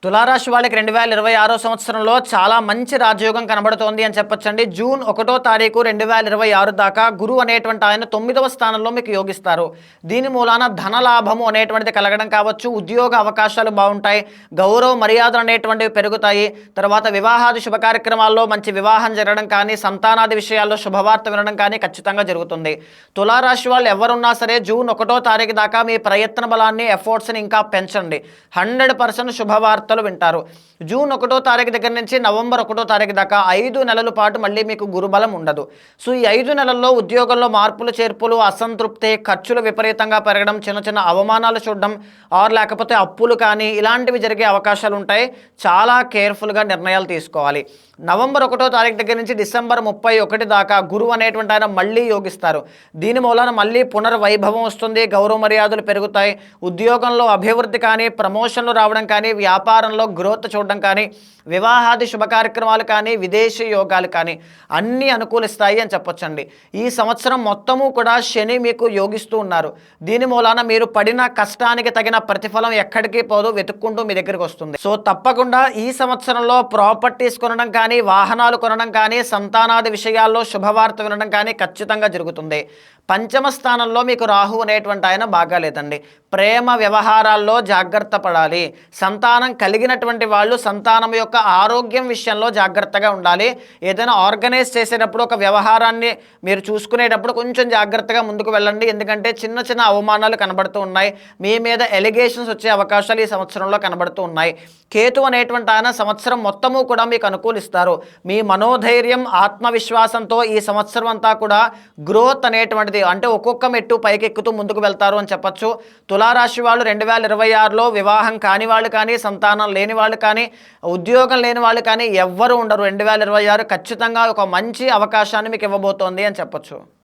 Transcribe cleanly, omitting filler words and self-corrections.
తులారాశి వాళ్ళకి 2026 సంవత్సరంలో చాలా మంచి రాజయోగం కనబడుతోంది అని చెప్పొచ్చండి. జూన్ 1వ తారీఖు 2026 దాకా గురువు అనేటువంటి ఆయన 9వ స్థానంలో మీకు యోగిస్తారు. దీని మూలాన ధనలాభము అనేటువంటిది కలగడం కావచ్చు, ఉద్యోగ అవకాశాలు బాగుంటాయి, గౌరవ మర్యాదలు అనేటువంటివి పెరుగుతాయి. తర్వాత వివాహాది శుభ కార్యక్రమాల్లో మంచి వివాహం జరగడం కానీ, సంతానాది విషయాల్లో శుభవార్త వినడం కానీ ఖచ్చితంగా జరుగుతుంది. తులారాశి వాళ్ళు ఎవరున్నా సరే జూన్ 1వ తారీఖు దాకా మీ ప్రయత్న బలాన్ని, ఎఫర్ట్స్ని ఇంకా పెంచండి. 100% శుభవార్త వింటారు. జూన్ 1వ తారీఖు దగ్గర నుంచి నవంబర్ 1వ తారీఖు దాకా 5 నెలల పాటు మళ్ళీ మీకు గురుబలం ఉండదు. సో ఈ 5 నెలల్లో ఉద్యోగంలో మార్పులు చేర్పులు, అసంతృప్తి, ఖర్చులు విపరీతంగా పెరగడం, చిన్న చిన్న అవమానాలు చూడడం, ఆర్ లేకపోతే అప్పులు కానీ ఇలాంటివి జరిగే అవకాశాలు ఉంటాయి. చాలా కేర్ఫుల్గా నిర్ణయాలు తీసుకోవాలి. నవంబర్ 1వ తారీఖు దగ్గర నుంచి డిసెంబర్ 31 దాకా గురువు అనేటువంటి ఆయన మళ్ళీ యోగిస్తారు. దీని మూలాన మళ్ళీ పునర్వైభవం వస్తుంది, గౌరవ మర్యాదలు పెరుగుతాయి, ఉద్యోగంలో అభివృద్ధి కానీ, ప్రమోషన్లు రావడం కానీ, వ్యాపారంలో గ్రోత్ చూడడం కానీ, వివాహాది శుభ కార్యక్రమాలు కానీ, విదేశీ యోగాలు కానీ అన్నీ అనుకూలిస్తాయి అని చెప్పొచ్చండి. ఈ సంవత్సరం మొత్తము కూడా శని మీకు యోగిస్తూ ఉన్నారు. దీని మూలాన మీరు పడిన కష్టానికి తగిన ప్రతిఫలం ఎక్కడికి పోదు, వెతుక్కుంటూ మీ దగ్గరికి వస్తుంది. సో తప్పకుండా ఈ సంవత్సరంలో ప్రాపర్టీస్ కొనడం కానీ, వాహనాలు కొనడం కానీ, సంతానాది విషయాల్లో శుభవార్త వినడం కానీ ఖచ్చితంగా జరుగుతుంది. పంచమ స్థానంలో మీకు రాహు అనేటువంటి ఆయన బాగాలేదండి. ప్రేమ వ్యవహారాల్లో జాగ్రత్త పడాలి. సంతానం కలిగినటువంటి వాళ్ళు సంతానం యొక్క ఆరోగ్యం విషయంలో జాగ్రత్తగా ఉండాలి. ఏదైనా ఆర్గనైజ్ చేసేటప్పుడు ఒక వ్యవహారాన్ని మీరు చూసుకునేటప్పుడు కొంచెం జాగ్రత్తగా ముందుకు వెళ్ళండి. ఎందుకంటే చిన్న చిన్న అవమానాలు కనబడుతూ ఉన్నాయి. మీ మీద ఎలిగేషన్స్ వచ్చే అవకాశాలు ఈ సంవత్సరంలో కనబడుతూ ఉన్నాయి. కేతు అనేటువంటి ఆయన సంవత్సరం మొత్తము కూడా మీకు అనుకూలిస్తారు. మీ మనోధైర్యం, ఆత్మవిశ్వాసంతో ఈ సంవత్సరం అంతా కూడా గ్రోత్ అనేటువంటిది, అంటే ఒక్కొక్క మెట్టు పైకెక్కుతూ ముందుకు వెళ్తారు అని చెప్పచ్చు. తులారాశి వాళ్ళు 2026లో వివాహం కాని వాళ్ళు కానీ, సంతానం లేని వాళ్ళు కానీ, ఉద్యోగం లేని వాళ్ళు కానీ ఎవ్వరూ ఉండరు. 2026 ఖచ్చితంగా ఒక మంచి అవకాశాన్ని మీకు ఇవ్వబోతోంది అని చెప్పచ్చు.